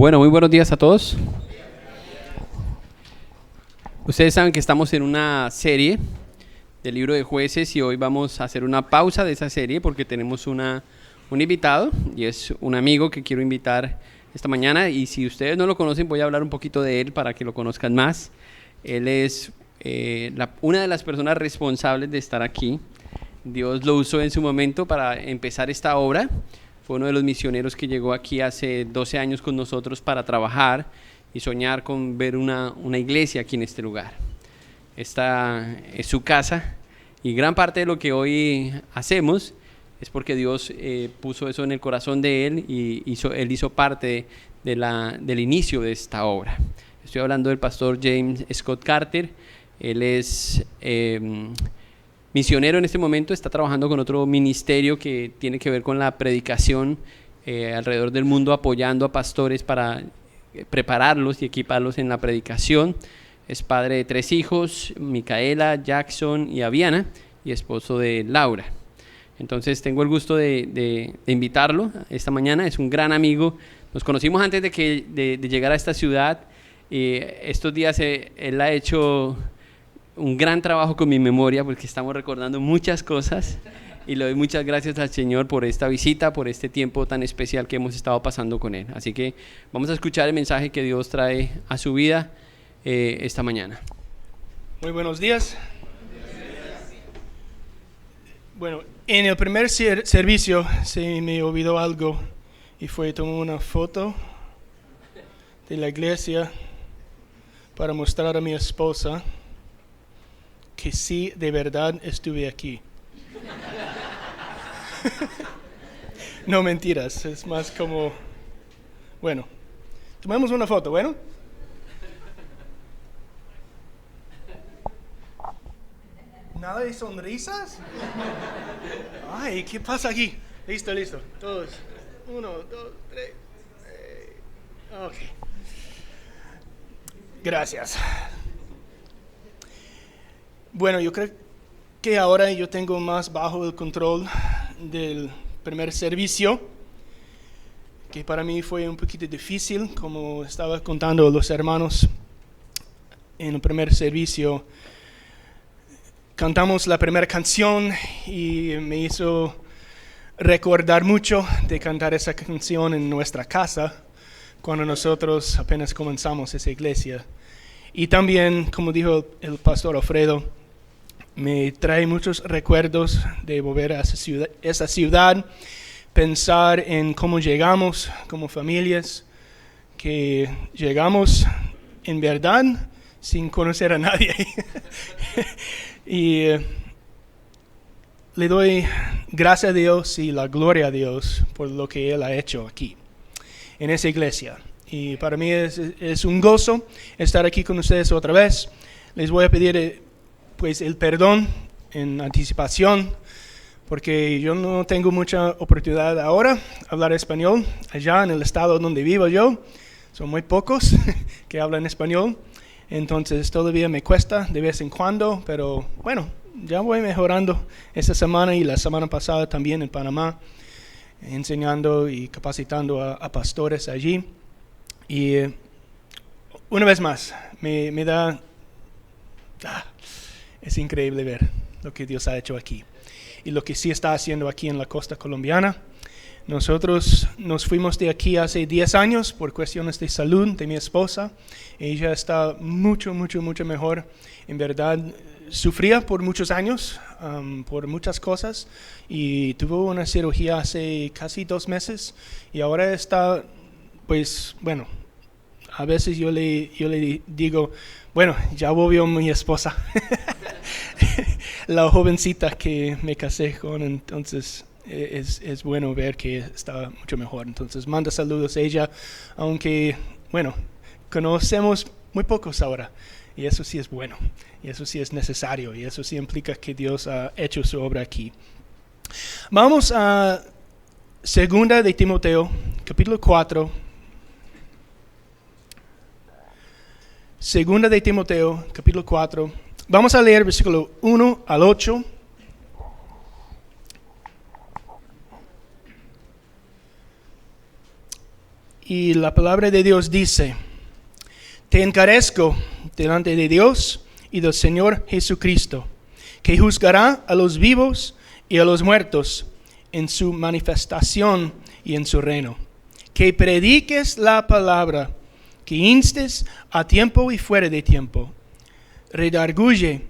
Bueno, muy buenos días a todos. Ustedes saben que estamos en una serie del libro de Jueces y hoy vamos a hacer una pausa de esa serie porque tenemos un invitado y es un amigo que quiero invitar esta mañana, y si ustedes no lo conocen voy a hablar un poquito de él para que lo conozcan más. Él es una de las personas responsables de estar aquí. Dios lo usó en su momento para empezar esta obra. Fue uno de los misioneros que llegó aquí hace 12 años con nosotros para trabajar y soñar con ver una iglesia aquí en este lugar. Esta es su casa y gran parte de lo que hoy hacemos es porque Dios puso eso en el corazón de él y él hizo parte del inicio de esta obra. Estoy hablando del pastor James Scott Carter. Él es misionero en este momento, está trabajando con otro ministerio que tiene que ver con la predicación alrededor del mundo, apoyando a pastores para prepararlos y equiparlos en la predicación. Es padre de 3 hijos, Micaela, Jackson y Aviana, y esposo de Laura. Entonces tengo el gusto de invitarlo esta mañana. Es un gran amigo. Nos conocimos antes de llegar a esta ciudad. Estos días él ha hecho un gran trabajo con mi memoria porque estamos recordando muchas cosas, y le doy muchas gracias al Señor por esta visita, por este tiempo tan especial que hemos estado pasando con él. Así que vamos a escuchar el mensaje que Dios trae a su vida esta mañana. Muy buenos días. Bueno, en el primer servicio se me olvidó algo y fue tomar una foto de la iglesia para mostrar a mi esposa que sí, de verdad estuve aquí. No mentiras, es más como, bueno, tomemos una foto, ¿bueno? ¿Nada de sonrisas? Ay, ¿qué pasa aquí? Listo, todos. 1, 2, 3. Ok. Gracias. Bueno, yo creo que ahora yo tengo más bajo el control del primer servicio, que para mí fue un poquito difícil, como estaba contando a los hermanos en el primer servicio. Cantamos la primera canción y me hizo recordar mucho de cantar esa canción en nuestra casa cuando nosotros apenas comenzamos esa iglesia. Y también, como dijo el pastor Alfredo, me trae muchos recuerdos de volver a esa ciudad, pensar en cómo llegamos como familias, que llegamos en verdad sin conocer a nadie. Y le doy gracias a Dios y la gloria a Dios por lo que Él ha hecho aquí, en esa iglesia. Y para mí es un gozo estar aquí con ustedes otra vez. Les voy a pedir pues el perdón en anticipación, porque yo no tengo mucha oportunidad ahora de hablar español. Allá en el estado donde vivo yo, son muy pocos que hablan español. Entonces todavía me cuesta de vez en cuando, pero bueno, ya voy mejorando esta semana y la semana pasada también en Panamá, enseñando y capacitando a pastores allí. Y una vez más, me da... es increíble ver lo que Dios ha hecho aquí y lo que sí está haciendo aquí en la costa colombiana. Nosotros nos fuimos de aquí hace 10 años por cuestiones de salud de mi esposa. Ella está mucho mejor. En verdad, sufría por muchos años, por muchas cosas, y tuvo una cirugía hace casi 2 meses, y ahora está, pues, bueno, a veces yo le digo, bueno, ya volvió mi esposa, la jovencita que me casé con, entonces... Es bueno ver que está mucho mejor. Entonces manda saludos a ella, aunque bueno, conocemos muy pocos ahora, y eso sí es bueno, y eso sí es necesario, y eso sí implica que Dios ha hecho su obra aquí. Vamos a 2 de Timoteo, capítulo 4. 2 de Timoteo, capítulo 4. Vamos a leer versículo 1 al 8. Y la palabra de Dios dice: te encarezco delante de Dios y del Señor Jesucristo, que juzgará a los vivos y a los muertos en su manifestación y en su reino. Que prediques la palabra, que instes a tiempo y fuera de tiempo. Redarguye,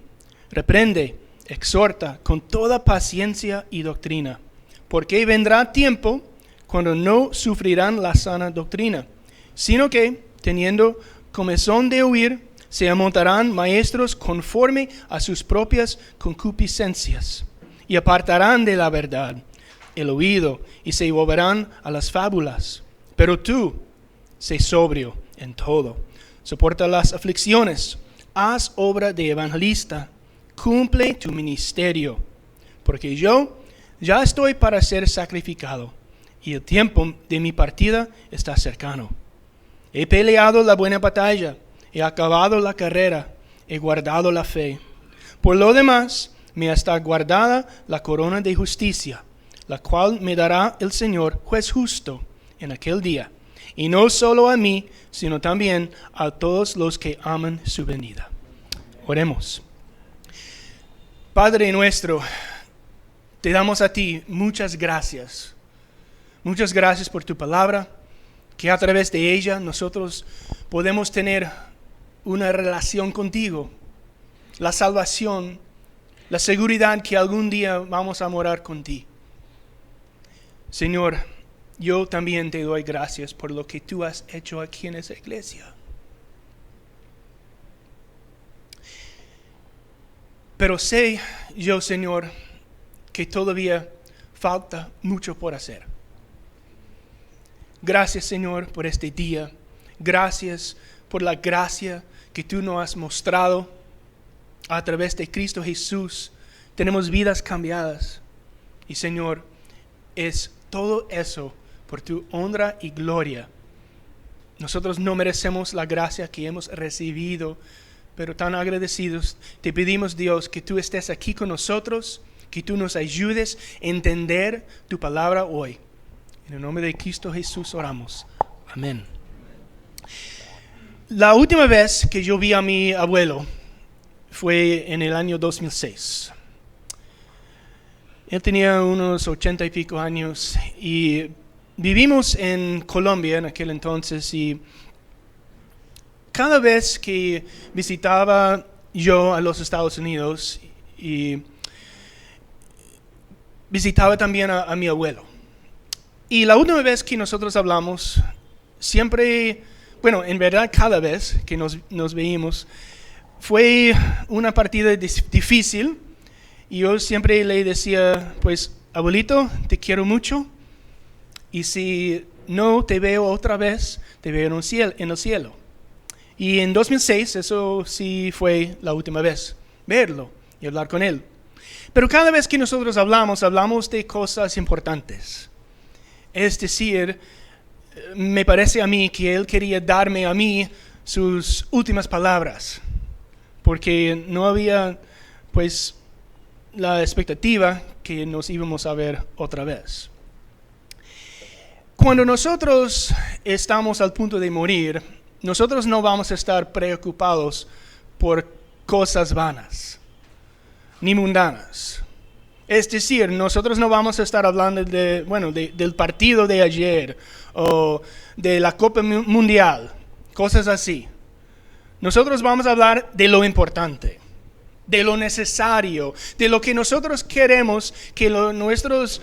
reprende, exhorta con toda paciencia y doctrina, porque vendrá tiempo cuando no sufrirán la sana doctrina, sino que, teniendo comezón de oír, se amontarán maestros conforme a sus propias concupiscencias, y apartarán de la verdad el oído, y se volverán a las fábulas. Pero tú, sé sobrio en todo, soporta las aflicciones, haz obra de evangelista, cumple tu ministerio, porque yo ya estoy para ser sacrificado, y el tiempo de mi partida está cercano. He peleado la buena batalla, he acabado la carrera, he guardado la fe. Por lo demás, me está guardada la corona de justicia, la cual me dará el Señor, juez justo, en aquel día, y no solo a mí, sino también a todos los que aman su venida. Oremos. Padre nuestro, te damos a ti muchas gracias. Muchas gracias por tu palabra, que a través de ella nosotros podemos tener una relación contigo, la salvación, la seguridad que algún día vamos a morar contigo. Señor, yo también te doy gracias por lo que tú has hecho aquí en esa iglesia. Pero sé yo, Señor, que todavía falta mucho por hacer. Gracias, Señor, por este día. Gracias por la gracia que tú nos has mostrado a través de Cristo Jesús. Tenemos vidas cambiadas. Y, Señor, es todo eso por tu honra y gloria. Nosotros no merecemos la gracia que hemos recibido, pero tan agradecidos te pedimos, Dios, que tú estés aquí con nosotros, que tú nos ayudes a entender tu palabra hoy. En el nombre de Cristo Jesús oramos. Amén. La última vez que yo vi a mi abuelo fue en el año 2006. Él tenía unos 80 y pico años y vivimos en Colombia en aquel entonces, y cada vez que visitaba yo a los Estados Unidos, y visitaba también a mi abuelo. Y la última vez que nosotros hablamos, siempre, bueno, en verdad cada vez que nos veíamos, fue una partida difícil. Y yo siempre le decía, pues, abuelito, te quiero mucho. Y si no te veo otra vez, te veo en el cielo. Y en 2006, eso sí fue la última vez, verlo y hablar con él. Pero cada vez que nosotros hablamos de cosas importantes. Es decir, me parece a mí que él quería darme a mí sus últimas palabras, porque no había, pues, la expectativa que nos íbamos a ver otra vez. Cuando nosotros estamos al punto de morir, nosotros no vamos a estar preocupados por cosas vanas ni mundanas. Es decir, nosotros no vamos a estar hablando del partido de ayer o de la Copa Mundial, cosas así. Nosotros vamos a hablar de lo importante, de lo necesario, de lo que nosotros queremos que nuestros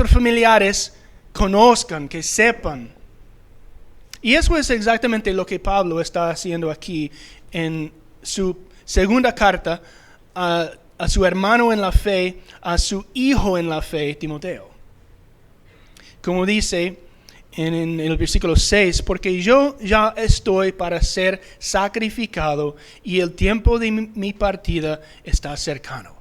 familiares conozcan, que sepan. Y eso es exactamente lo que Pablo está haciendo aquí en su segunda carta a su hermano en la fe, a su hijo en la fe, Timoteo. Como dice en el versículo 6, porque yo ya estoy para ser sacrificado y el tiempo de mi partida está cercano.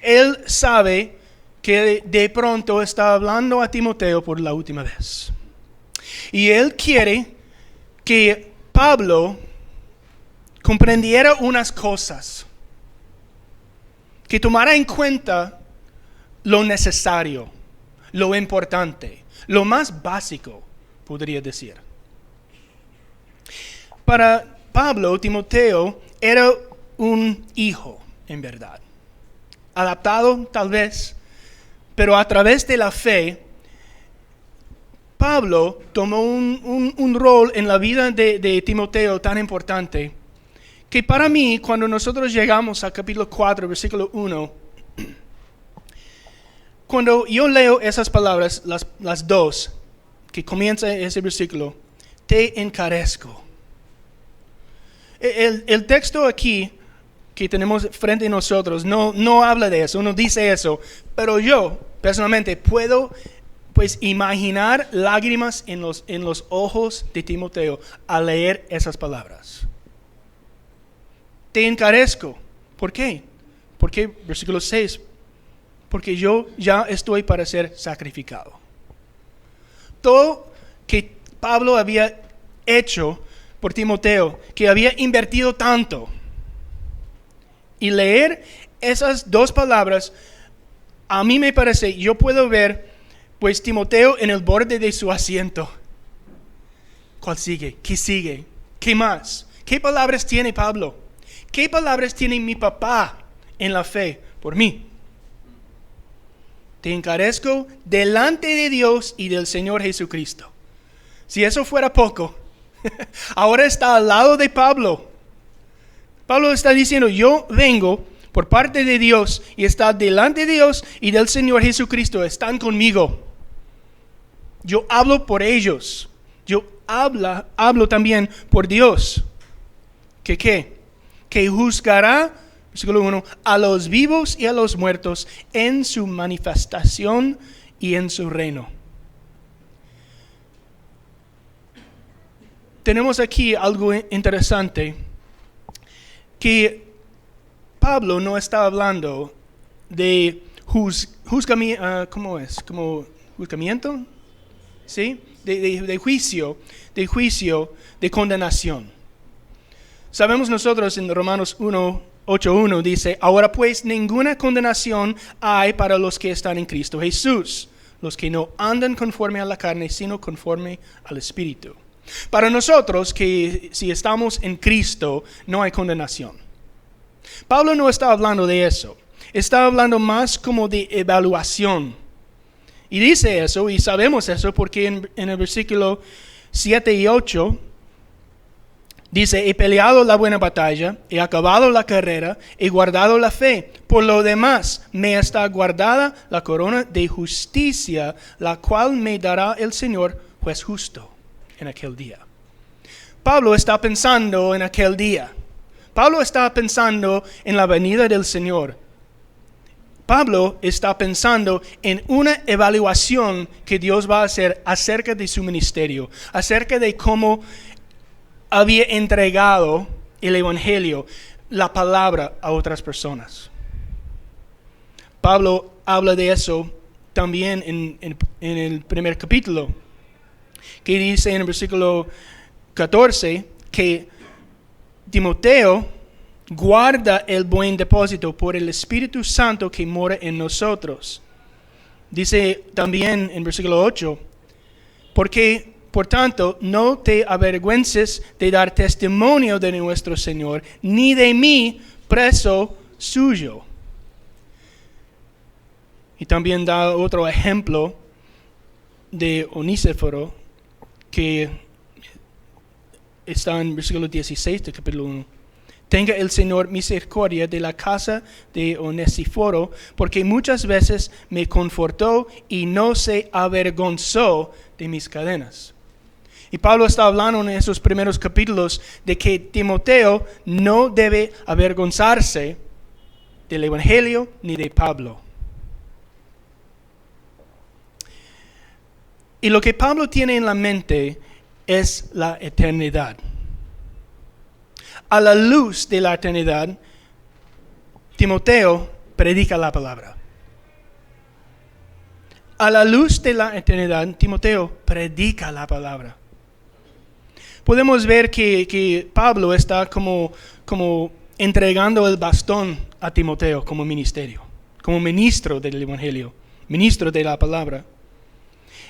Él sabe que de pronto está hablando a Timoteo por la última vez. Y él quiere que Pablo comprendiera unas cosas, que tomara en cuenta lo necesario, lo importante, lo más básico, podría decir. Para Pablo, Timoteo era un hijo, en verdad. Adaptado, tal vez, pero a través de la fe, Pablo tomó un rol en la vida de Timoteo tan importante, que para mí, cuando nosotros llegamos al capítulo 4, versículo 1, cuando yo leo esas palabras, las dos, que comienza ese versículo, te encarezco. El texto aquí que tenemos frente a nosotros no habla de eso, no dice eso, pero yo personalmente puedo pues imaginar lágrimas en los ojos de Timoteo al leer esas palabras. Te encarezco. ¿Por qué? Porque, versículo 6, porque yo ya estoy para ser sacrificado. Todo que Pablo había hecho por Timoteo, que había invertido tanto, y leer esas dos palabras, a mí me parece, yo puedo ver, pues Timoteo en el borde de su asiento. ¿Cuál sigue? ¿Qué sigue? ¿Qué más? ¿Qué palabras tiene Pablo? ¿Qué palabras tiene mi papá en la fe por mí? Te encarezco delante de Dios y del Señor Jesucristo. Si eso fuera poco, ahora está al lado de Pablo. Pablo está diciendo, yo vengo por parte de Dios y está delante de Dios y del Señor Jesucristo. Están conmigo. Yo hablo por ellos. Yo hablo también por Dios. ¿Qué? Que juzgará, versículo 1, a los vivos y a los muertos en su manifestación y en su reino. Tenemos aquí algo interesante, que Pablo no está hablando de juzgamiento, ¿sí? De juicio, de condenación. Sabemos nosotros en Romanos 8:1 dice, ahora pues ninguna condenación hay para los que están en Cristo Jesús, los que no andan conforme a la carne, sino conforme al Espíritu. Para nosotros que si estamos en Cristo no hay condenación. Pablo no está hablando de eso, está hablando más como de evaluación. Y dice eso, y sabemos eso, porque en el versículo 7 y 8 dice, he peleado la buena batalla, he acabado la carrera, he guardado la fe. Por lo demás, me está guardada la corona de justicia, la cual me dará el Señor, juez justo, en aquel día. Pablo está pensando en aquel día. Pablo está pensando en la venida del Señor. Pablo está pensando en una evaluación que Dios va a hacer acerca de su ministerio, acerca de cómo había entregado el Evangelio, la palabra a otras personas. Pablo habla de eso también en el primer capítulo, que dice en el versículo 14 que Timoteo guarda el buen depósito por el Espíritu Santo que mora en nosotros. Dice también en versículo 8, porque por tanto no te avergüences de dar testimonio de nuestro Señor, ni de mí, preso suyo. Y también da otro ejemplo de Onesíforo, que está en versículo 16 del capítulo 1. Tenga el Señor misericordia de la casa de Onesíforo, porque muchas veces me confortó y no se avergonzó de mis cadenas. Y Pablo está hablando en esos primeros capítulos de que Timoteo no debe avergonzarse del Evangelio ni de Pablo. Y lo que Pablo tiene en la mente es la eternidad. A la luz de la eternidad, Timoteo predica la palabra. A la luz de la eternidad, Timoteo predica la palabra. Podemos ver que Pablo está como entregando el bastón a Timoteo como ministerio, como ministro del Evangelio, ministro de la palabra.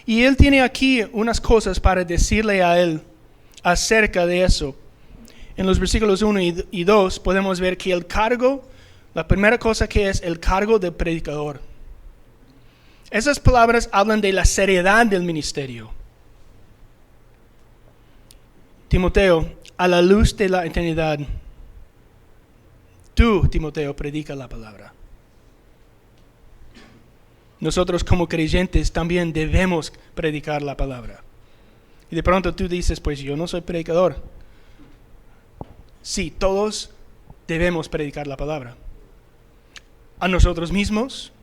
Y él tiene aquí unas cosas para decirle a él acerca de eso. En los versículos 1 y 2 podemos ver que el cargo, la primera cosa que es el cargo del predicador. Esas palabras hablan de la seriedad del ministerio. Timoteo, a la luz de la eternidad, tú, Timoteo, predica la palabra. Nosotros como creyentes también debemos predicar la palabra. Y de pronto tú dices, pues yo no soy predicador. Sí, todos debemos predicar la palabra. A nosotros mismos,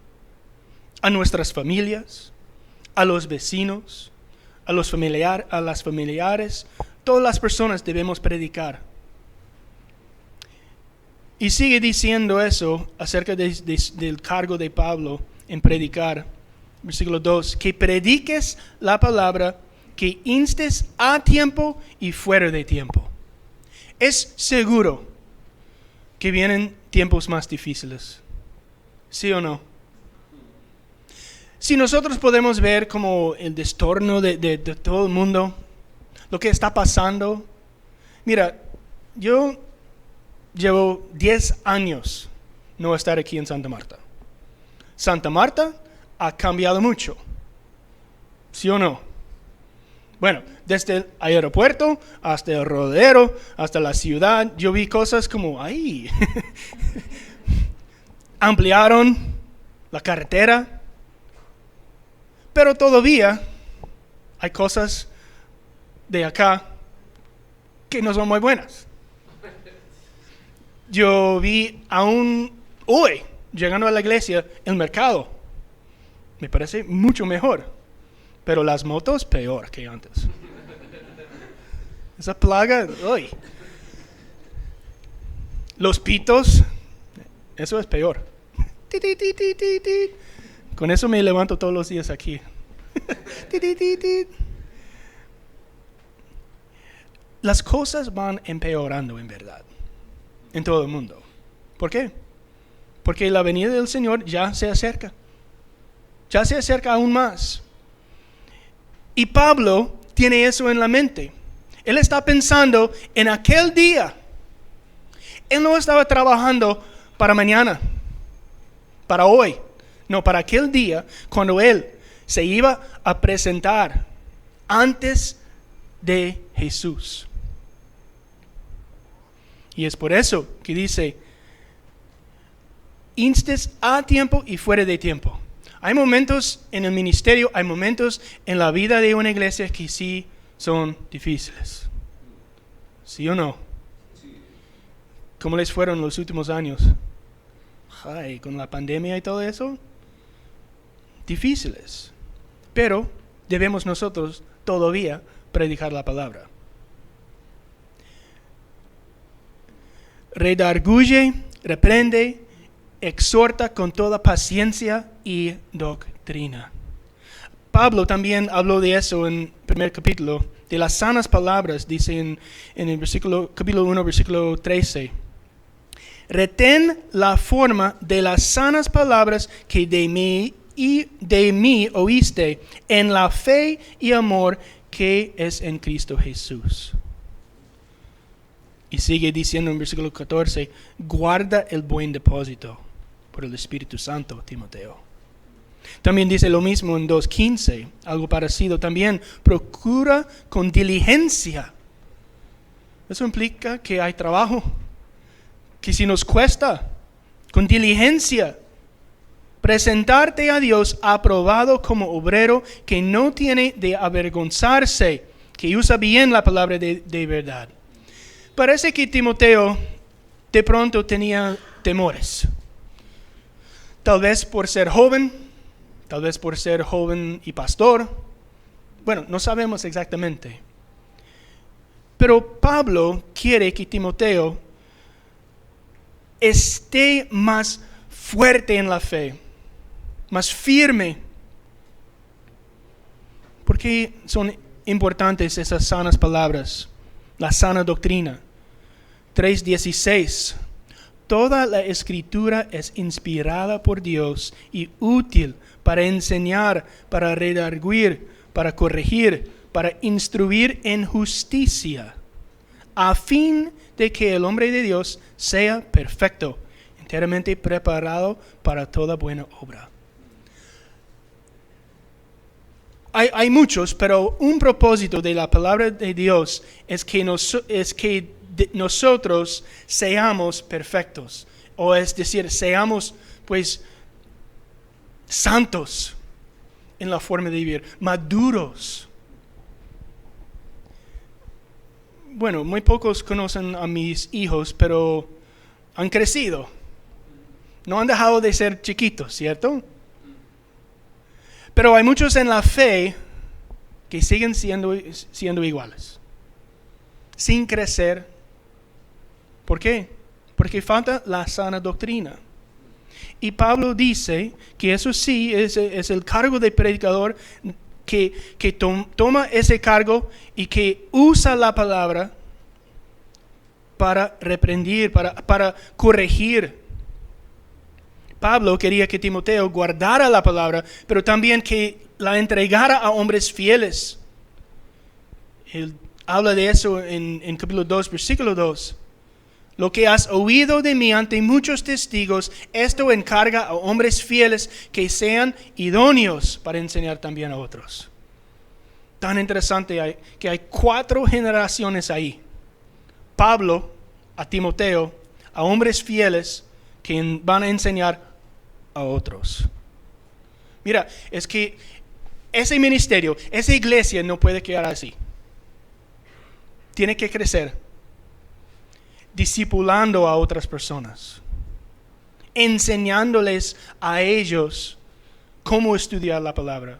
a nuestras familias, a los vecinos, a las familiares, todas las personas debemos predicar. Y sigue diciendo eso acerca del cargo de Pablo en predicar. Versículo 2, que prediques la palabra, que instes a tiempo y fuera de tiempo. Es seguro que vienen tiempos más difíciles. ¿Sí o no? Si nosotros podemos ver como el destorno de todo el mundo, lo que está pasando. Mira, yo llevo 10 años no estar aquí en Santa Marta. Santa Marta ha cambiado mucho. ¿Sí o no? Bueno, desde el aeropuerto hasta el rodadero, hasta la ciudad, yo vi cosas como, ¡ay! Ampliaron la carretera, pero todavía hay cosas de acá que no son muy buenas. Yo vi aún hoy, llegando a la iglesia, el mercado. Me parece mucho mejor, pero las motos peor que antes. Esa plaga, uy. Los pitos, eso es peor. Con eso me levanto todos los días aquí. Las cosas van empeorando en verdad, en todo el mundo. ¿Por qué? Porque la venida del Señor ya se acerca. Ya se acerca aún más. Y Pablo tiene eso en la mente. Él está pensando en aquel día. Él no estaba trabajando para mañana, para hoy. No, para aquel día cuando él se iba a presentar antes de Jesús. Y es por eso que dice, instes a tiempo y fuera de tiempo. Hay momentos en el ministerio, hay momentos en la vida de una iglesia que sí son difíciles. ¿Sí o no? ¿Cómo les fueron los últimos años? Ay, con la pandemia y todo eso. Difíciles. Pero debemos nosotros todavía predicar la palabra. Redarguye, reprende, exhorta con toda paciencia y doctrina. Pablo también habló de eso en el primer capítulo, de las sanas palabras, dice en el capítulo 1, versículo 13. Retén la forma de las sanas palabras que de mí oíste, en la fe y amor que es en Cristo Jesús. Y sigue diciendo en versículo 14, guarda el buen depósito por el Espíritu Santo, Timoteo. También dice lo mismo en 2:15, algo parecido también, procura con diligencia. Eso implica que hay trabajo, que si nos cuesta, con diligencia, presentarte a Dios aprobado como obrero que no tiene de avergonzarse, que usa bien la palabra de verdad. Parece que Timoteo de pronto tenía temores. Tal vez por ser joven y pastor. Bueno, no sabemos exactamente. Pero Pablo quiere que Timoteo esté más fuerte en la fe, más firme. ¿Por qué son importantes esas sanas palabras? La sana doctrina. 3:16. Toda la escritura es inspirada por Dios y útil para enseñar, para redarguir, para corregir, para instruir en justicia, a fin de que el hombre de Dios sea perfecto, enteramente preparado para toda buena obra. Hay muchos, pero un propósito de la palabra de Dios es que nosotros seamos perfectos, o es decir, seamos pues santos en la forma de vivir, maduros. Bueno, muy pocos conocen a mis hijos, pero han crecido. No han dejado de ser chiquitos, ¿cierto? Pero hay muchos en la fe que siguen siendo iguales, sin crecer. ¿Por qué? Porque falta la sana doctrina. Y Pablo dice que eso sí es el cargo de predicador que toma ese cargo y que usa la palabra para reprender, para corregir. Pablo quería que Timoteo guardara la palabra, pero también que la entregara a hombres fieles. Él habla de eso en capítulo 2, versículo 2. Lo que has oído de mí ante muchos testigos, esto encarga a hombres fieles que sean idóneos para enseñar también a otros. Tan interesante que hay 4 generaciones ahí. Pablo a Timoteo, a hombres fieles que van a enseñar a otros. Mira, es que ese ministerio, esa iglesia no puede quedar así. Tiene que crecer, discipulando a otras personas, enseñándoles a ellos cómo estudiar la palabra.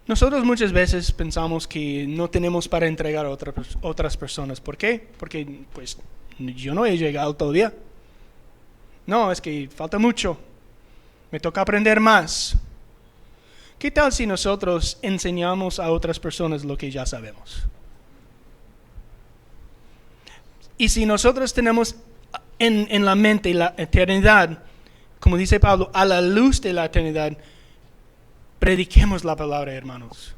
Nosotros muchas veces pensamos que no tenemos para entregar a otras personas. ¿Por qué? Porque pues yo no he llegado todavía. No, es que falta mucho. Me toca aprender más. ¿Qué tal si nosotros enseñamos a otras personas lo que ya sabemos? Y si nosotros tenemos en la mente la eternidad, como dice Pablo, a la luz de la eternidad, prediquemos la palabra, hermanos.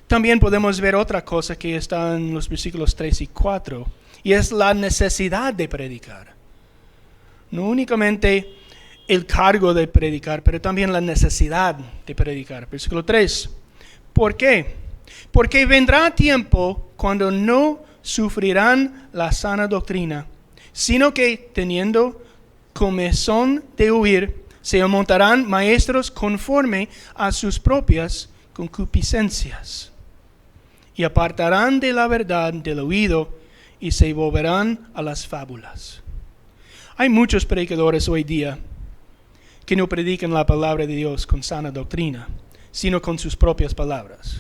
También podemos ver otra cosa que está en los versículos 3 y 4, y es la necesidad de predicar. No únicamente el cargo de predicar, pero también la necesidad de predicar. Versículo 3. ¿Por qué? Porque vendrá tiempo cuando no sufrirán la sana doctrina, sino que teniendo comezón de oír, se montarán maestros conforme a sus propias concupiscencias, y apartarán de la verdad del oído, y se volverán a las fábulas. Hay muchos predicadores hoy día que no predican la palabra de Dios con sana doctrina, sino con sus propias palabras.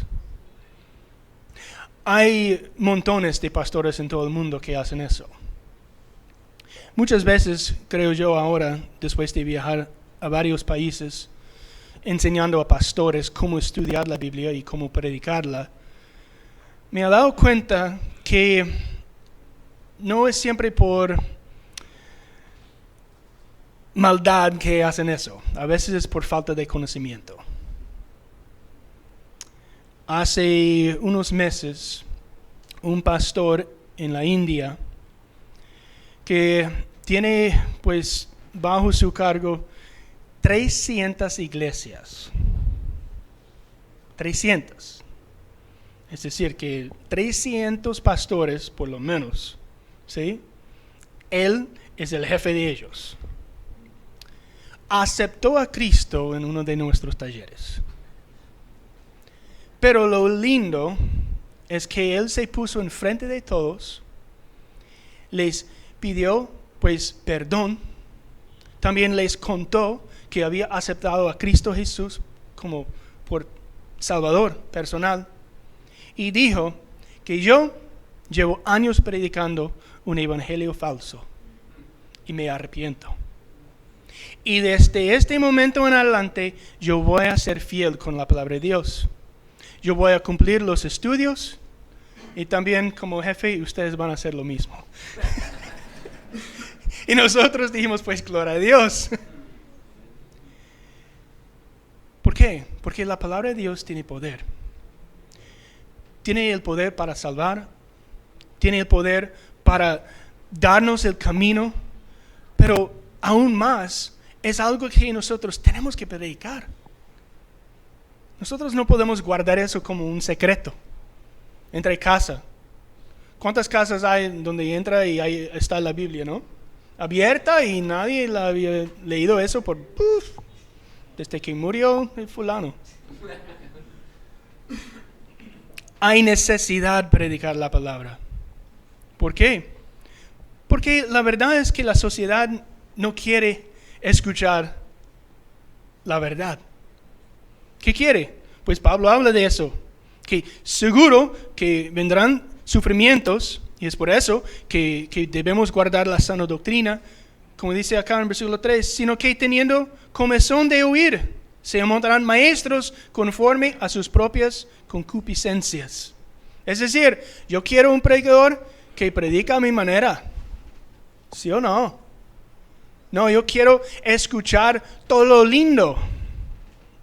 Hay montones de pastores en todo el mundo que hacen eso. Muchas veces, creo yo ahora, después de viajar a varios países, enseñando a pastores cómo estudiar la Biblia y cómo predicarla, me he dado cuenta que no es siempre por maldad que hacen eso. A veces es por falta de conocimiento. Hace unos meses, un pastor en la India que tiene pues bajo su cargo 300 iglesias. 300. Es decir, que 300 pastores, por lo menos, ¿sí? Él es el jefe de ellos. Aceptó a Cristo en uno de nuestros talleres. Pero lo lindo es que Él se puso enfrente de todos, les pidió pues perdón, también les contó que había aceptado a Cristo Jesús como por Salvador personal, y dijo que yo llevo años predicando un evangelio falso y me arrepiento. Y desde este momento en adelante yo voy a ser fiel con la palabra de Dios. Yo voy a cumplir los estudios y también como jefe ustedes van a hacer lo mismo. Y nosotros dijimos pues gloria a Dios. ¿Por qué, qué? Porque la palabra de Dios tiene poder. Tiene el poder para salvar, tiene el poder para darnos el camino, pero aún más es algo que nosotros tenemos que predicar. Nosotros no podemos guardar eso como un secreto entre casa. ¿Cuántas casas hay donde entra y ahí está la Biblia, no? Abierta y nadie la había leído eso desde que murió el fulano. Hay necesidad de predicar la palabra. ¿Por qué? Porque la verdad es que la sociedad no quiere escuchar la verdad. ¿Qué quiere? Pues Pablo habla de eso, que seguro que vendrán sufrimientos, y es por eso que debemos guardar la sana doctrina, como dice acá en versículo 3, sino que teniendo comezón de oír, se montarán maestros conforme a sus propias concupiscencias. Es decir, yo quiero un predicador que predica a mi manera. ¿Sí o no? No, yo quiero escuchar todo lo lindo,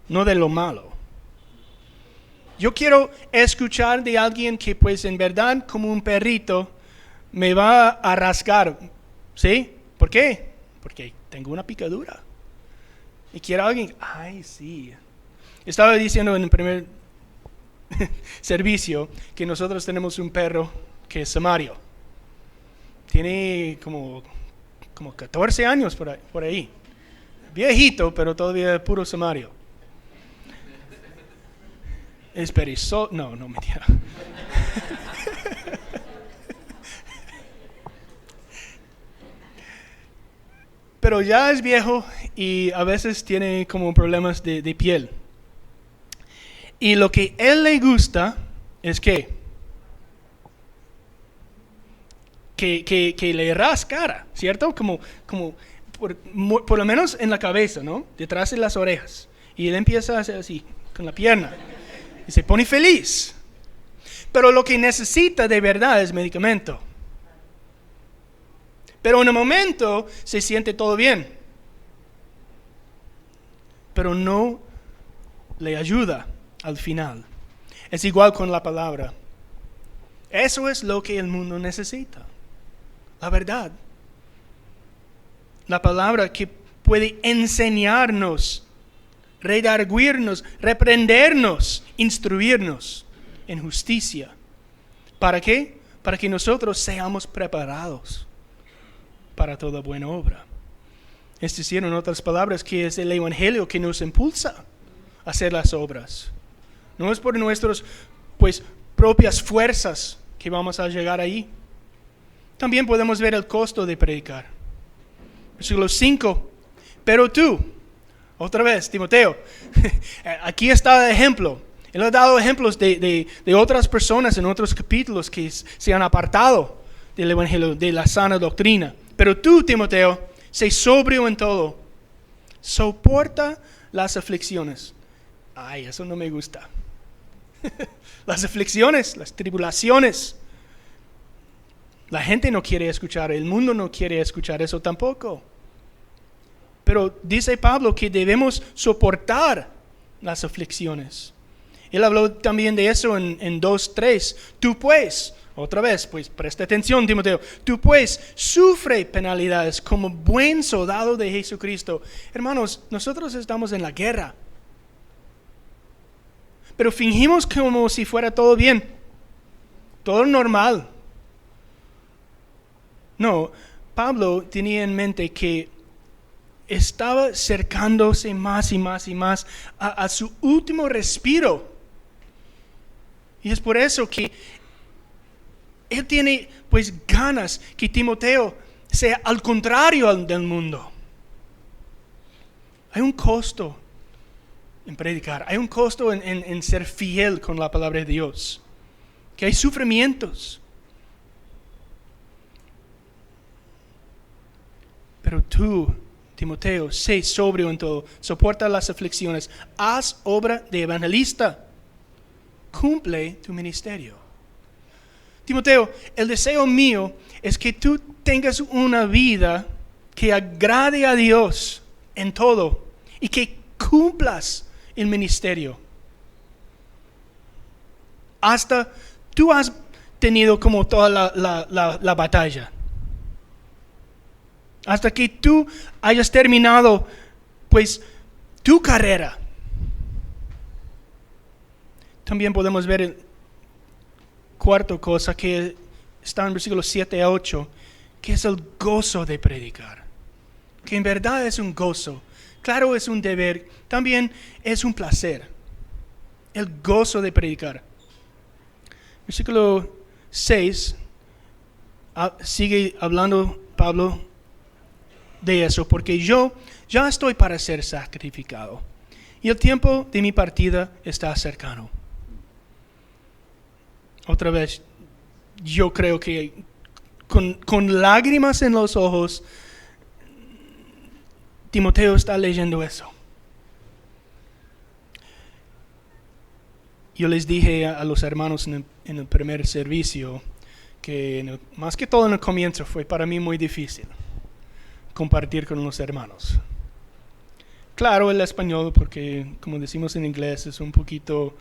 no de lo malo. Yo quiero escuchar de alguien que pues en verdad como un perrito me va a rascar. ¿Sí? ¿Por qué? Porque tengo una picadura. Y quiero a alguien, ay sí. Estaba diciendo en el primer servicio que nosotros tenemos un perro que es Samario. Tiene como 14 años por ahí. Viejito, pero todavía puro Samario. Es perezoso. No, mentira. Pero ya es viejo y a veces tiene como problemas de piel. Y lo que él le gusta es que le rascara, ¿cierto? Como por lo menos en la cabeza, ¿no? Detrás de las orejas. Y él empieza a hacer así, con la pierna. Y se pone feliz. Pero lo que necesita de verdad es medicamento. Pero en un momento se siente todo bien. Pero no le ayuda al final. Es igual con la palabra. Eso es lo que el mundo necesita. La verdad. La palabra que puede enseñarnos, redarguirnos, reprendernos, instruirnos en justicia. ¿Para qué? Para que nosotros seamos preparados para toda buena obra. Es decir, en otras palabras, que es el Evangelio que nos impulsa a hacer las obras. No es por nuestras propias fuerzas que vamos a llegar ahí. También podemos ver el costo de predicar. Versículo 5. Pero tú, otra vez, Timoteo, aquí está el ejemplo. Él ha dado ejemplos de otras personas en otros capítulos que se han apartado del Evangelio, de la sana doctrina. Pero tú, Timoteo, sé sobrio en todo. Soporta las aflicciones. Ay, eso no me gusta. Las aflicciones, las tribulaciones. La gente no quiere escuchar, el mundo no quiere escuchar eso tampoco. Pero dice Pablo que debemos soportar las aflicciones. Él habló también de eso en 2:3. Tú pues, otra vez, pues presta atención, Timoteo. Tú pues sufre penalidades como buen soldado de Jesucristo. Hermanos, nosotros estamos en la guerra. Pero fingimos como si fuera todo bien. Todo normal. No, Pablo tenía en mente que estaba acercándose más y más y más a su último respiro. Y es por eso que él tiene ganas que Timoteo sea al contrario del mundo. Hay un costo en predicar, hay un costo en ser fiel con la palabra de Dios. Que hay sufrimientos. Pero tú, Timoteo, sé sobrio en todo, soporta las aflicciones, haz obra de evangelista, cumple tu ministerio. Timoteo, el deseo mío es que tú tengas una vida que agrade a Dios en todo y que cumplas el ministerio. Hasta tú has tenido como toda la batalla. Hasta que tú hayas terminado, pues, tu carrera. También podemos ver el cuarto cosa que está en versículos 7 a 8, que es el gozo de predicar. Que en verdad es un gozo. Claro, es un deber, también es un placer. El gozo de predicar. Versículo 6, sigue hablando Pablo de eso, porque yo ya estoy para ser sacrificado y el tiempo de mi partida está cercano. Otra vez, yo creo que con lágrimas en los ojos, Timoteo está leyendo eso. Yo les dije a los hermanos en el primer servicio que más que todo en el comienzo fue para mí muy difícil compartir con los hermanos. Claro, el español, porque como decimos en inglés, es un poquito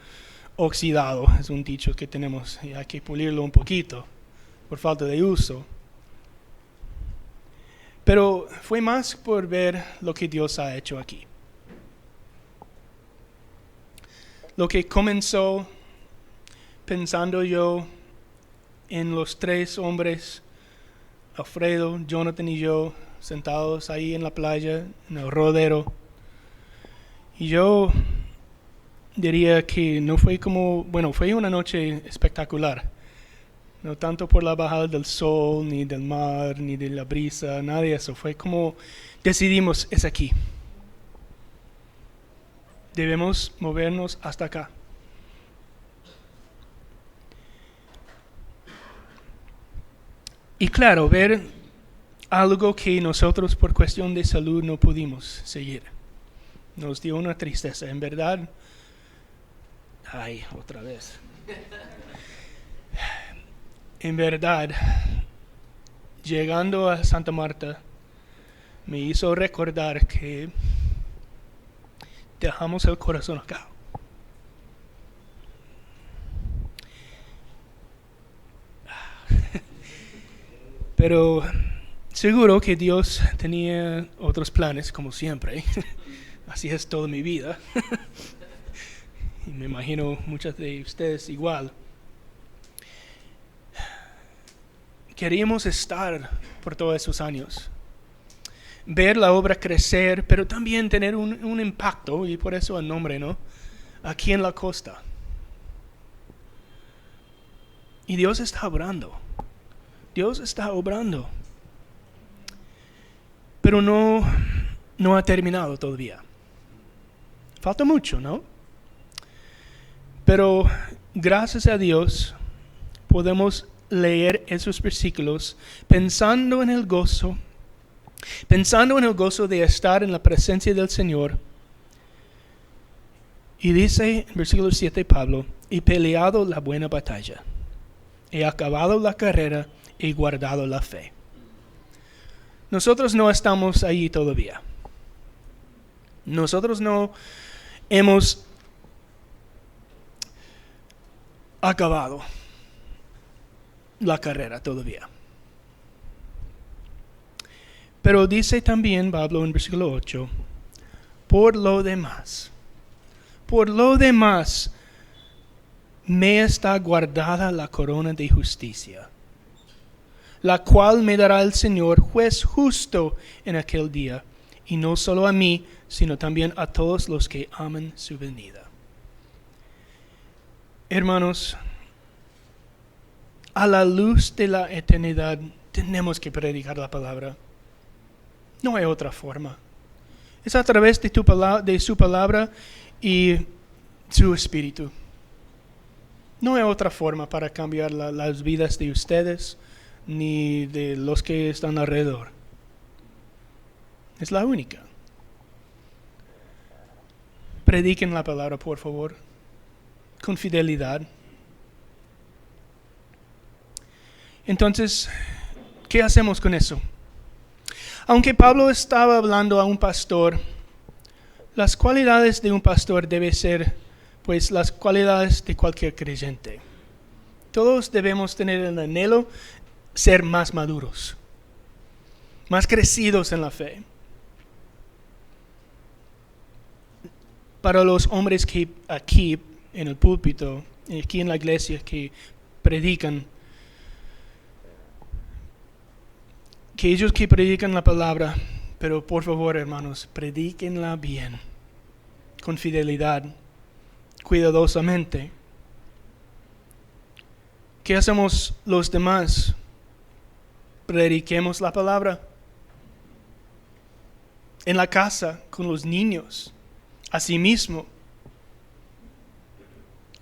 oxidado, es un dicho que tenemos y hay que pulirlo un poquito por falta de uso. Pero fue más por ver lo que Dios ha hecho aquí. Lo que comenzó pensando yo en los tres hombres, Alfredo, Jonathan y yo, sentados ahí en la playa, en el rodero. Y yo diría que no fue como, bueno, fue una noche espectacular. No tanto por la bajada del sol, ni del mar, ni de la brisa, nada de eso. Fue como decidimos, es aquí. Debemos movernos hasta acá. Y claro, ver algo que nosotros por cuestión de salud no pudimos seguir. Nos dio una tristeza, en verdad. Ay, otra vez. En verdad, llegando a Santa Marta, me hizo recordar que dejamos el corazón acá. Pero seguro que Dios tenía otros planes, como siempre. Así es toda mi vida. Y me imagino muchas de ustedes igual. Queríamos estar por todos esos años. Ver la obra crecer, pero también tener un impacto, y por eso el nombre, ¿no? Aquí en la costa. Y Dios está obrando. Dios está obrando. Pero no ha terminado todavía. Falta mucho, ¿no? Pero gracias a Dios podemos leer esos versículos pensando en el gozo de estar en la presencia del Señor. Y dice en versículo 7 Pablo, he peleado la buena batalla, he acabado la carrera, he guardado la fe. Nosotros no estamos ahí todavía. Nosotros no hemos acabado la carrera todavía. Pero dice también Pablo en versículo 8, por lo demás, me está guardada la corona de justicia, la cual me dará el Señor, juez justo en aquel día, y no solo a mí, sino también a todos los que aman su venida. Hermanos, a la luz de la eternidad tenemos que predicar la palabra. No hay otra forma. Es a través de su palabra y su espíritu. No hay otra forma para cambiar las vidas de ustedes ni de los que están alrededor. Es la única. Prediquen la palabra, por favor, con fidelidad. Entonces, ¿qué hacemos con eso? Aunque Pablo estaba hablando a un pastor, Las cualidades de un pastor deben ser, pues, las cualidades de cualquier creyente. Todos debemos tener el anhelo ser más maduros, más crecidos en la fe. Para los hombres que aquí en el púlpito, aquí en la iglesia que predican, que ellos que predican la palabra, pero por favor, hermanos, predíquenla bien, con fidelidad, cuidadosamente. ¿Qué hacemos los demás? Prediquemos la palabra. En la casa, con los niños, a sí mismo,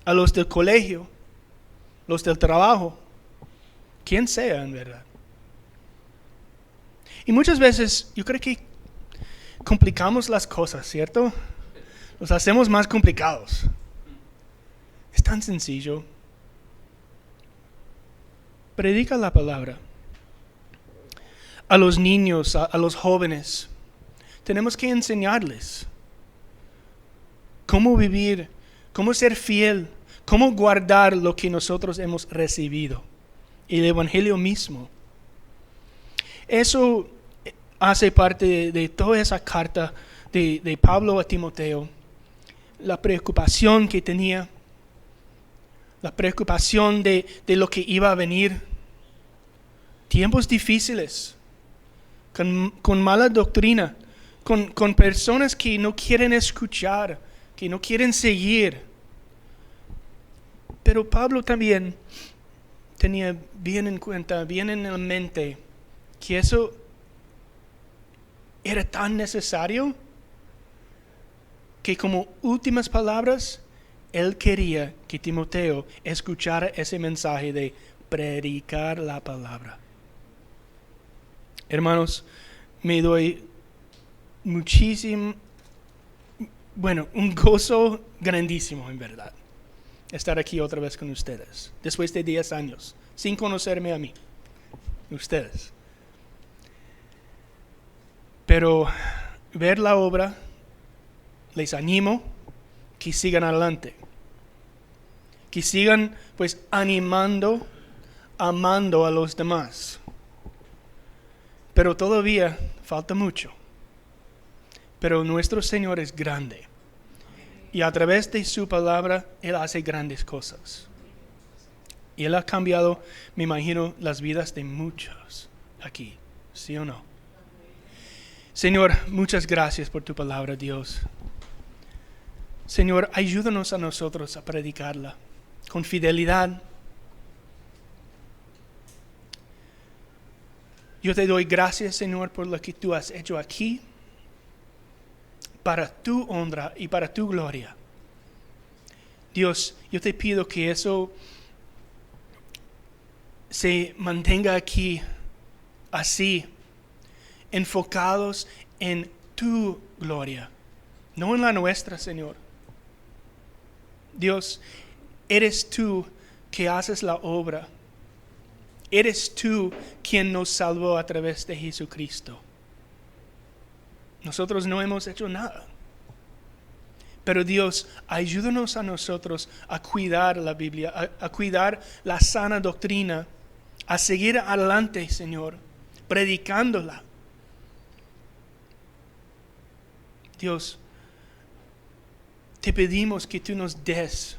a los del colegio, los del trabajo, quien sea en verdad. Y muchas veces yo creo que complicamos las cosas, ¿cierto? Los hacemos más complicados. Es tan sencillo. Predica la palabra. A los niños, a los jóvenes, tenemos que enseñarles cómo vivir, cómo ser fiel, cómo guardar lo que nosotros hemos recibido, el Evangelio mismo. Eso hace parte de toda esa carta de Pablo a Timoteo, la preocupación que tenía, la preocupación de lo que iba a venir, tiempos difíciles, con mala doctrina, con personas que no quieren escuchar, que no quieren seguir. Pero Pablo también tenía bien en cuenta, bien en la mente, que eso era tan necesario que como últimas palabras, él quería que Timoteo escuchara ese mensaje de predicar la palabra. Hermanos, me doy muchísimo, un gozo grandísimo en verdad, estar aquí otra vez con ustedes, después de 10 años, sin conocerme a mí, ustedes. Pero ver la obra, les animo que sigan adelante, que sigan pues animando, amando a los demás. Pero todavía falta mucho. Pero nuestro Señor es grande. Y a través de su palabra, Él hace grandes cosas. Y Él ha cambiado, me imagino, las vidas de muchos aquí. ¿Sí o no? Señor, muchas gracias por tu palabra, Dios. Señor, ayúdanos a nosotros a predicarla con fidelidad. Yo te doy gracias, Señor, por lo que tú has hecho aquí, para tu honra y para tu gloria. Dios, yo te pido que eso se mantenga aquí así, enfocados en tu gloria, no en la nuestra, Señor. Dios, eres tú que haces la obra. Eres tú quien nos salvó a través de Jesucristo. Nosotros no hemos hecho nada. Pero Dios, ayúdanos a nosotros a cuidar la Biblia, a cuidar la sana doctrina, a seguir adelante, Señor, predicándola. Dios, te pedimos que tú nos des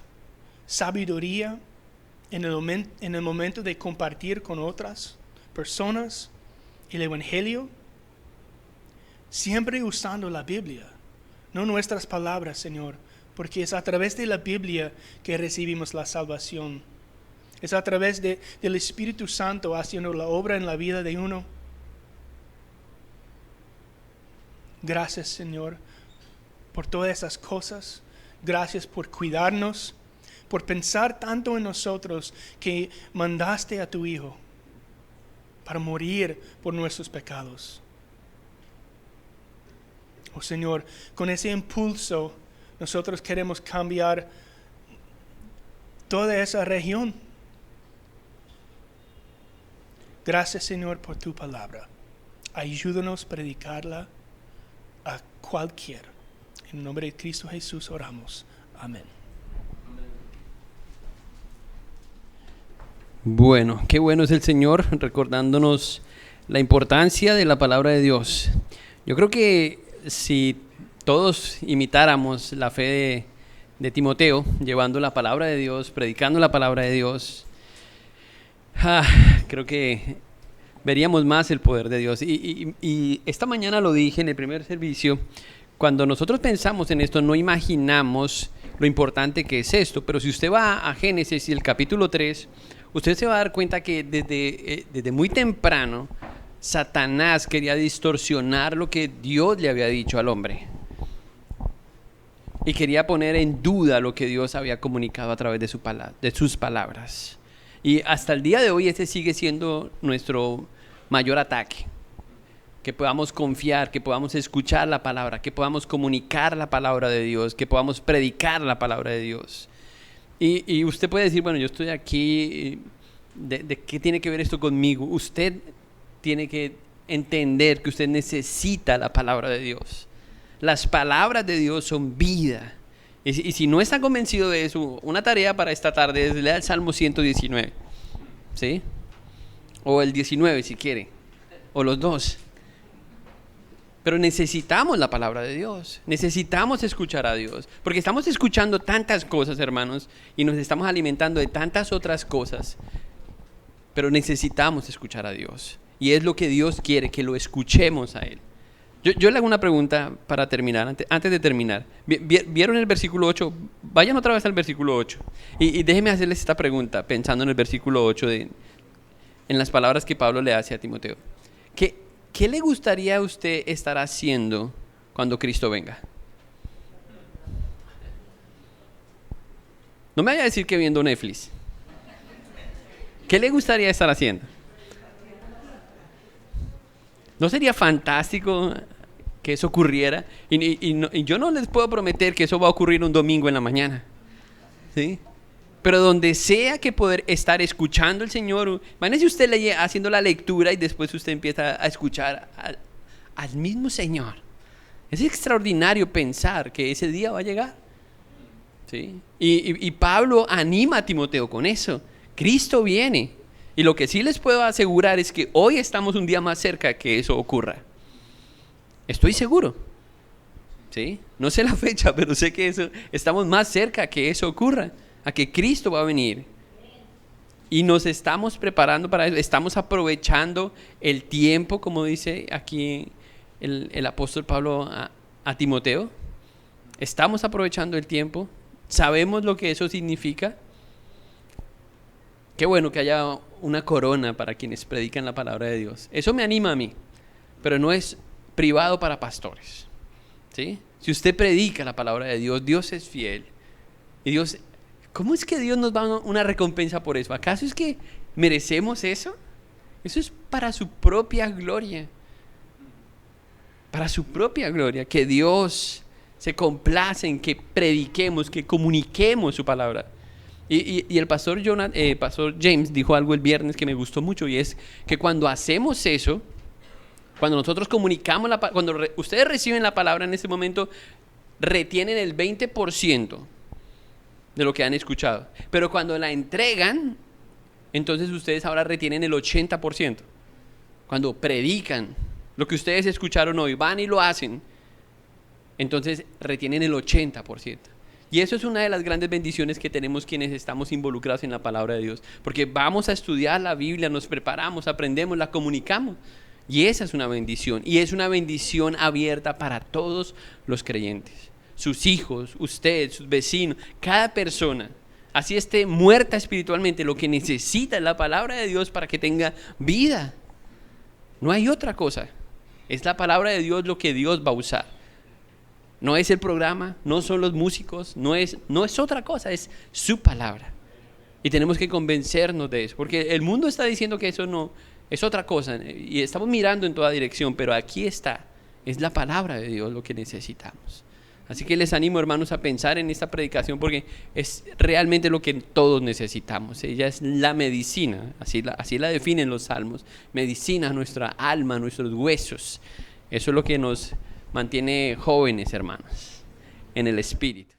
sabiduría en el momento de compartir con otras personas el Evangelio, siempre usando la Biblia, no nuestras palabras, Señor, porque es a través de la Biblia que recibimos la salvación. Es a través del Espíritu Santo haciendo la obra en la vida de uno. Gracias, Señor, por todas esas cosas. Gracias por cuidarnos, por pensar tanto en nosotros que mandaste a tu Hijo para morir por nuestros pecados. Oh Señor, con ese impulso nosotros queremos cambiar toda esa región. Gracias, Señor, por tu palabra. Ayúdanos a predicarla a cualquiera. En el nombre de Cristo Jesús oramos. Amén. Bueno, qué bueno es el Señor recordándonos la importancia de la palabra de Dios. Yo creo que si todos imitáramos la fe de Timoteo, llevando la palabra de Dios, predicando la palabra de Dios, creo que veríamos más el poder de Dios. Y esta mañana lo dije en el primer servicio, cuando nosotros pensamos en esto no imaginamos lo importante que es esto, pero si usted va a Génesis y el capítulo 3, usted se va a dar cuenta que desde muy temprano Satanás quería distorsionar lo que Dios le había dicho al hombre y quería poner en duda lo que Dios había comunicado a través de sus palabras. Y hasta el día de hoy ese sigue siendo nuestro mayor ataque. Que podamos confiar, que podamos escuchar la palabra, que podamos comunicar la palabra de Dios, que podamos predicar la palabra de Dios. Y usted puede decir, bueno, yo estoy aquí, ¿de qué tiene que ver esto conmigo? Usted tiene que entender que usted necesita la palabra de Dios. Las palabras de Dios son vida. Y si no está convencido de eso, una tarea para esta tarde es leer el Salmo 119, ¿sí? O el 19 si quiere, o los dos. Pero necesitamos la palabra de Dios, necesitamos escuchar a Dios, porque estamos escuchando tantas cosas, hermanos, y nos estamos alimentando de tantas otras cosas, pero necesitamos escuchar a Dios. Y es lo que Dios quiere, que lo escuchemos a Él. Yo le hago una pregunta para terminar, antes de terminar. ¿Vieron el versículo 8? Vayan otra vez al versículo 8. Y déjenme hacerles esta pregunta, pensando en el versículo 8, en las palabras que Pablo le hace a Timoteo. ¿Qué le gustaría a usted estar haciendo cuando Cristo venga? No me vaya a decir que viendo Netflix. ¿Qué le gustaría estar haciendo? ¿No sería fantástico que eso ocurriera? Y yo no les puedo prometer que eso va a ocurrir un domingo en la mañana, ¿sí? Pero donde sea que poder estar escuchando al Señor, imagínese usted haciendo la lectura y después usted empieza a escuchar al mismo Señor. Es extraordinario pensar que ese día va a llegar, ¿sí? Y Pablo anima a Timoteo con eso. Cristo viene. Y lo que sí les puedo asegurar es que hoy estamos un día más cerca que eso ocurra. Estoy seguro, ¿sí? No sé la fecha, pero sé que estamos más cerca que eso ocurra, a que Cristo va a venir. Y nos estamos preparando para eso, estamos aprovechando el tiempo, como dice aquí el apóstol Pablo a Timoteo. Estamos aprovechando el tiempo, sabemos lo que eso significa. Qué bueno que haya una corona para quienes predican la palabra de Dios. Eso me anima a mí, pero no es privado para pastores, ¿sí? Si usted predica la palabra de Dios, Dios es fiel. Y Dios, ¿cómo es que Dios nos da una recompensa por eso? ¿Acaso es que merecemos eso? Eso es para su propia gloria. Para su propia gloria, que Dios se complace en que prediquemos, que comuniquemos su palabra. Y el pastor James dijo algo el viernes que me gustó mucho, y es que cuando hacemos eso, cuando nosotros comunicamos, cuando ustedes reciben la palabra en ese momento, retienen el 20% de lo que han escuchado. Pero cuando la entregan, entonces ustedes ahora retienen el 80%. Cuando predican lo que ustedes escucharon hoy, van y lo hacen, entonces retienen el 80%. Y eso es una de las grandes bendiciones que tenemos quienes estamos involucrados en la palabra de Dios. Porque vamos a estudiar la Biblia, nos preparamos, aprendemos, la comunicamos. Y esa es una bendición. Y es una bendición abierta para todos los creyentes. Sus hijos, usted, sus vecinos, cada persona. Así esté muerta espiritualmente, lo que necesita es la palabra de Dios para que tenga vida. No hay otra cosa. Es la palabra de Dios lo que Dios va a usar. No es el programa, no son los músicos, no es otra cosa, es su palabra. Y tenemos que convencernos de eso, porque el mundo está diciendo que eso no es otra cosa, y estamos mirando en toda dirección, pero aquí está, es la palabra de Dios lo que necesitamos. Así que les animo, hermanos, a pensar en esta predicación, porque es realmente lo que todos necesitamos. Ella es la medicina, así la definen los salmos, medicina a nuestra alma, a nuestros huesos. Eso es lo que nos mantiene jóvenes, hermanos. en el Espíritu.